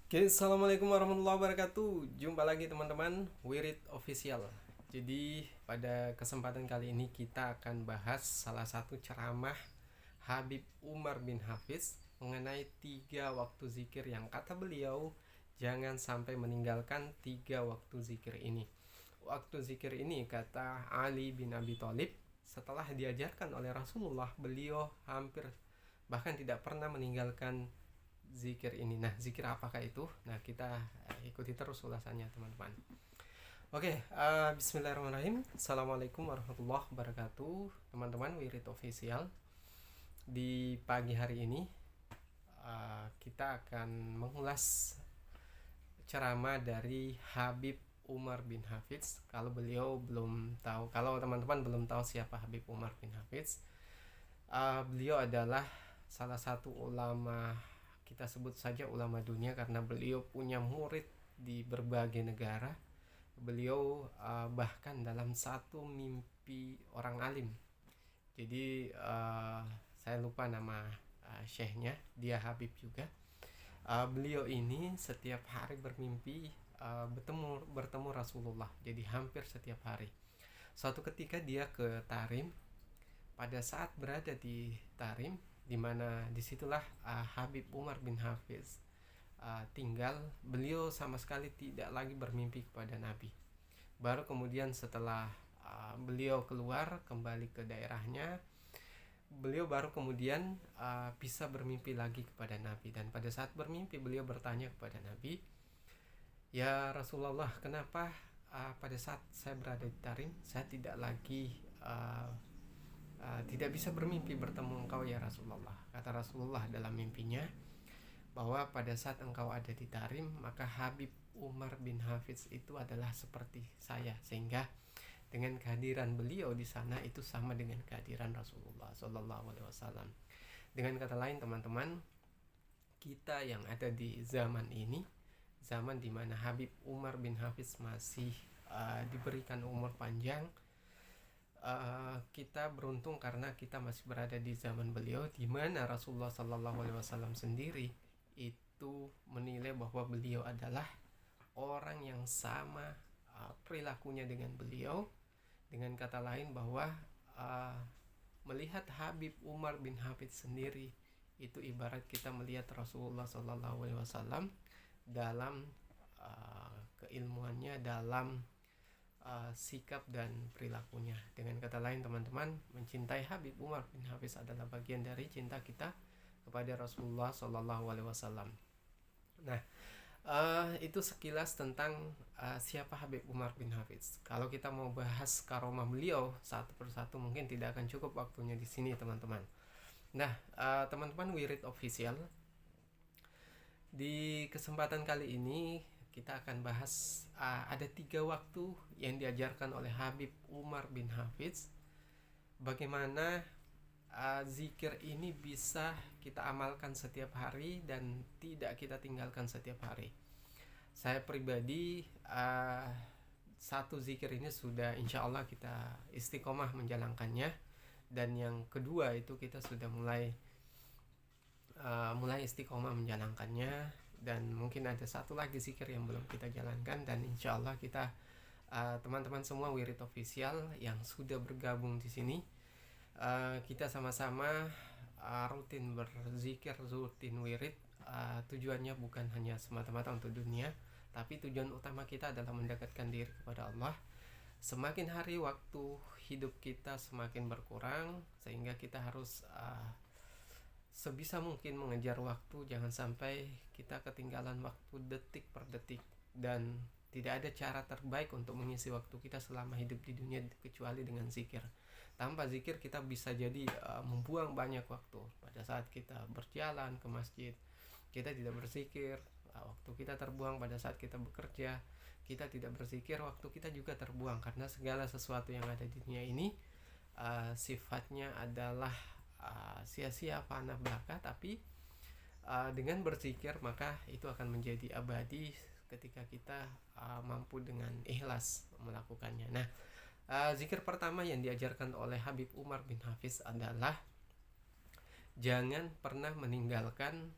Oke, assalamualaikum warahmatullahi wabarakatuh. Jumpa lagi teman-teman, Wirid Official. Jadi pada kesempatan kali ini kita akan bahas salah satu ceramah Habib Umar bin Hafiz mengenai 3 waktu zikir yang kata beliau jangan sampai meninggalkan 3 waktu zikir ini. Waktu zikir ini kata Ali bin Abi Thalib setelah diajarkan oleh Rasulullah, beliau hampir bahkan tidak pernah meninggalkan zikir ini. Nah, zikir apakah itu? Nah, kita ikuti terus ulasannya, teman-teman. Oke, bismillahirrahmanirrahim. Assalamualaikum warahmatullahi wabarakatuh, teman-teman Wirid Official. Di pagi hari ini kita akan mengulas ceramah dari Habib Umar bin Hafiz. Kalau teman-teman belum tahu siapa Habib Umar bin Hafiz, beliau adalah salah satu ulama, kita sebut saja ulama dunia, karena beliau punya murid di berbagai negara. Beliau bahkan dalam satu mimpi orang alim. Jadi saya lupa nama syekhnya, dia Habib juga. Beliau ini setiap hari bermimpi bertemu Rasulullah. Jadi hampir setiap hari. Suatu ketika dia ke Tarim. Pada saat berada di Tarim, di mana disitulah Habib Umar bin Hafiz tinggal, beliau sama sekali tidak lagi bermimpi kepada Nabi. Baru kemudian setelah beliau keluar kembali ke daerahnya, beliau baru kemudian bisa bermimpi lagi kepada Nabi. Dan pada saat bermimpi beliau bertanya kepada Nabi, "Ya Rasulullah, kenapa pada saat saya berada di Tarim saya tidak lagi tidak bisa bermimpi bertemu engkau ya Rasulullah?" Kata Rasulullah dalam mimpinya bahwa pada saat engkau ada di Tarim, maka Habib Umar bin Hafiz itu adalah seperti saya, sehingga dengan kehadiran beliau di sana itu sama dengan kehadiran Rasulullah Shallallahu Alaihi Wasallam. Dengan kata lain, teman-teman, kita yang ada di zaman ini, zaman dimana Habib Umar bin Hafiz masih diberikan umur panjang, kita beruntung karena kita masih berada di zaman beliau, di mana Rasulullah Shallallahu Alaihi Wasallam sendiri itu menilai bahwa beliau adalah orang yang sama perilakunya dengan beliau. Dengan kata lain, bahwa melihat Habib Umar bin Hafiz sendiri itu ibarat kita melihat Rasulullah Shallallahu Alaihi Wasallam dalam keilmuannya, dalam sikap dan perilakunya. Dengan kata lain, teman-teman, mencintai Habib Umar bin Hafiz adalah bagian dari cinta kita kepada Rasulullah Shallallahu Alaihi Wasallam. Nah, itu sekilas tentang siapa Habib Umar bin Hafiz. Kalau kita mau bahas karomah beliau satu persatu mungkin tidak akan cukup waktunya di sini, teman-teman. Nah, teman-teman Wirid Official, di kesempatan kali ini kita akan bahas ada 3 waktu yang diajarkan oleh Habib Umar bin Hafiz. Bagaimana zikir ini bisa kita amalkan setiap hari dan tidak kita tinggalkan setiap hari. Saya pribadi satu zikir ini sudah insya Allah kita istiqomah menjalankannya, dan yang kedua itu kita sudah mulai istiqomah menjalankannya, dan mungkin ada satu lagi zikir yang belum kita jalankan. Dan insya Allah kita teman-teman semua Wirid Official yang sudah bergabung di sini, kita sama-sama rutin berzikir, rutin wirid. Tujuannya bukan hanya semata-mata untuk dunia, tapi tujuan utama kita adalah mendekatkan diri kepada Allah. Semakin hari waktu hidup kita semakin berkurang, sehingga kita harus sebisa mungkin mengejar waktu. Jangan sampai kita ketinggalan waktu detik per detik, dan tidak ada cara terbaik untuk mengisi waktu kita selama hidup di dunia kecuali dengan zikir. Tanpa zikir kita bisa jadi membuang banyak waktu. Pada saat kita berjalan ke masjid kita tidak berzikir, waktu kita terbuang. Pada saat kita bekerja kita tidak berzikir, waktu kita juga terbuang. Karena segala sesuatu yang ada di dunia ini sifatnya adalah sia-sia, fana, belaka. Tapi dengan berzikir maka itu akan menjadi abadi ketika kita mampu dengan ikhlas melakukannya. Nah, zikir pertama yang diajarkan oleh Habib Umar bin Hafiz adalah jangan pernah meninggalkan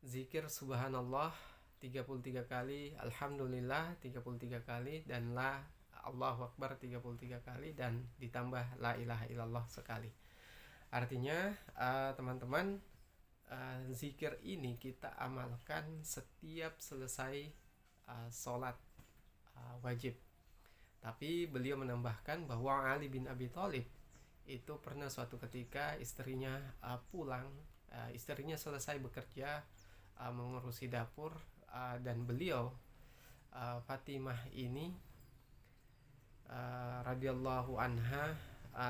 zikir subhanallah 33 kali, alhamdulillah 33 kali, dan la Allahu Akbar 33 kali, dan ditambah la ilaha illallah sekali. Artinya teman-teman, zikir ini kita amalkan setiap selesai sholat wajib. Tapi beliau menambahkan bahwa Ali bin Abi Thalib itu pernah suatu ketika istrinya pulang, istrinya selesai bekerja mengurusi dapur, dan beliau Fatimah ini radhiyallahu anha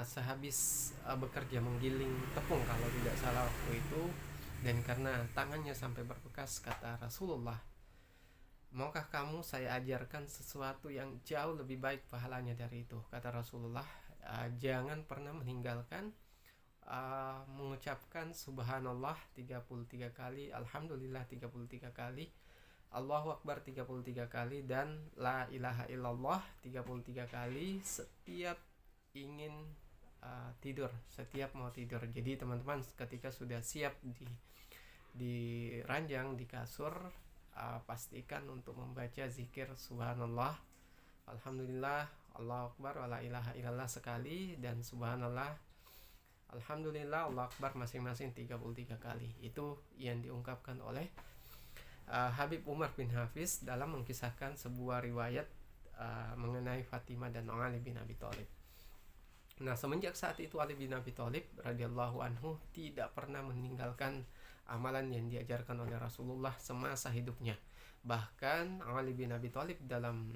sehabis bekerja menggiling tepung kalau tidak salah waktu itu, dan karena tangannya sampai berbekas, kata Rasulullah, maukah kamu saya ajarkan sesuatu yang jauh lebih baik pahalanya dari itu? Kata Rasulullah, jangan pernah meninggalkan mengucapkan subhanallah 33 kali, alhamdulillah 33 kali, Allahu Akbar 33 kali, dan la ilaha illallah 33 kali setiap ingin tidur, setiap mau tidur. Jadi teman-teman ketika sudah siap di ranjang, di kasur, pastikan untuk membaca zikir subhanallah, alhamdulillah, Allahu Akbar, wa la ilaha illallah sekali, dan subhanallah, alhamdulillah, Allahu Akbar masing-masing 33 kali. Itu yang diungkapkan oleh Habib Umar bin Hafiz dalam mengkisahkan sebuah riwayat mengenai Fatimah dan Ali bin Abi Thalib. Nah, semenjak saat itu Ali bin Abi Thalib radhiyallahu anhu tidak pernah meninggalkan amalan yang diajarkan oleh Rasulullah semasa hidupnya. Bahkan Ali bin Abi Thalib dalam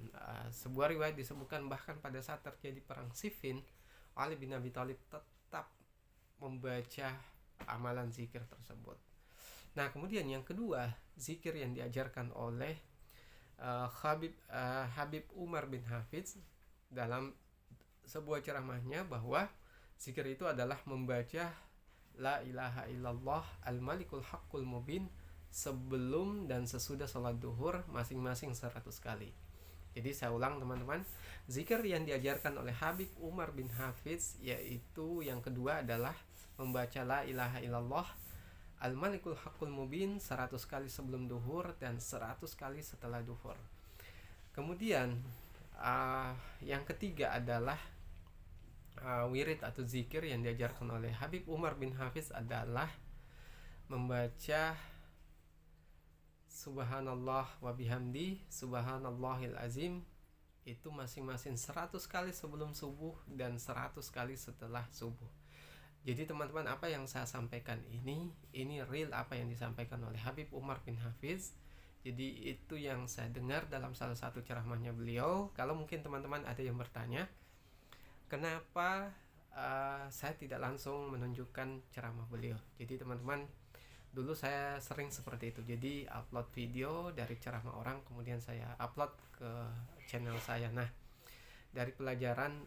sebuah riwayat disebutkan bahkan pada saat terjadi perang Siffin, Ali bin Abi Thalib tetap membaca amalan zikir tersebut. Nah, kemudian yang kedua, zikir yang diajarkan oleh Habib Umar bin Hafiz dalam sebuah ceramahnya, bahwa zikir itu adalah membaca la ilaha illallah al-malikul haqqul mubin sebelum dan sesudah sholat duhur masing-masing 100 kali. Jadi saya ulang teman-teman, zikir yang diajarkan oleh Habib Umar bin Hafiz yaitu yang kedua adalah membaca la ilaha illallah al-malikul haqqul mubin 100 kali sebelum duhur dan 100 kali setelah duhur. Kemudian yang ketiga adalah wirid atau zikir yang diajarkan oleh Habib Umar bin Hafiz adalah membaca subhanallah wa bihamdi subhanallahil azim, itu masing-masing 100 kali sebelum subuh dan 100 kali setelah subuh. Jadi teman-teman, apa yang saya sampaikan ini real apa yang disampaikan oleh Habib Umar bin Hafiz. Jadi itu yang saya dengar dalam salah satu ceramahnya beliau. Kalau mungkin teman-teman ada yang bertanya, kenapa saya tidak langsung menunjukkan ceramah beliau? Jadi teman-teman, dulu saya sering seperti itu. Jadi upload video dari ceramah orang, kemudian saya upload ke channel saya. Nah, dari pelajaran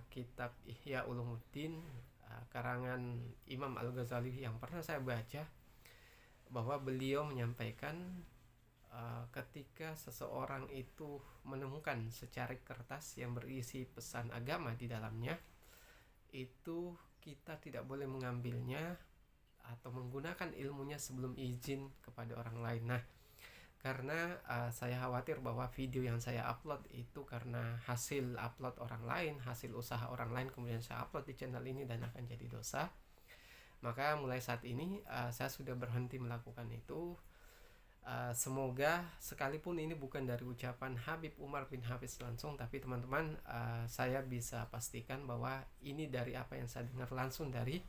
kitab Ihya Ulumuddin karangan Imam Al-Ghazali yang pernah saya baca, bahwa beliau menyampaikan ketika seseorang itu menemukan secari kertas yang berisi pesan agama di dalamnya, itu kita tidak boleh mengambilnya atau menggunakan ilmunya sebelum izin kepada orang lain. Nah, karena saya khawatir bahwa video yang saya upload itu karena hasil upload orang lain, hasil usaha orang lain, kemudian saya upload di channel ini dan akan jadi dosa, maka mulai saat ini saya sudah berhenti melakukan itu. Semoga sekalipun ini bukan dari ucapan Habib Umar bin Hafiz langsung, tapi teman-teman, saya bisa pastikan bahwa ini dari apa yang saya dengar langsung dari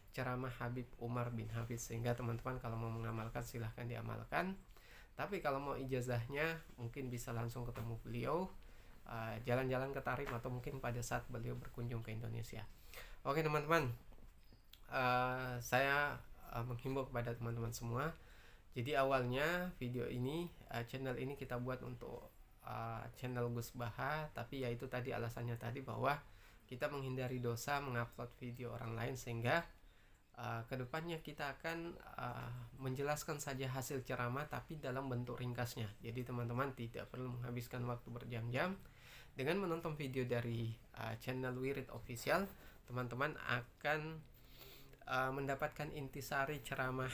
ceramah Habib Umar bin Hafiz, sehingga teman-teman kalau mau mengamalkan silahkan diamalkan. Tapi kalau mau ijazahnya mungkin bisa langsung ketemu beliau, jalan-jalan ke Tarim, atau mungkin pada saat beliau berkunjung ke Indonesia. Oke teman-teman, saya menghimbau kepada teman-teman semua. Jadi awalnya video ini, channel ini kita buat untuk channel Gus Baha, tapi yaitu tadi alasannya tadi bahwa kita menghindari dosa mengupload video orang lain, sehingga kedepannya kita akan menjelaskan saja hasil ceramah tapi dalam bentuk ringkasnya. Jadi teman-teman tidak perlu menghabiskan waktu berjam-jam. Dengan menonton video dari channel Wirid Official, teman-teman akan mendapatkan intisari ceramah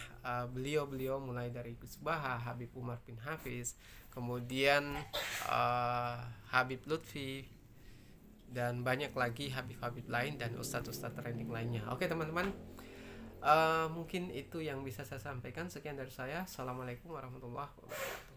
beliau-beliau mulai dari Gus Baha, Habib Umar bin Hafiz, kemudian Habib Lutfi, dan banyak lagi Habib-Habib lain dan ustadz-ustadz trending lainnya. Oke teman-teman, mungkin itu yang bisa saya sampaikan. Sekian dari saya. Assalamualaikum warahmatullahi wabarakatuh.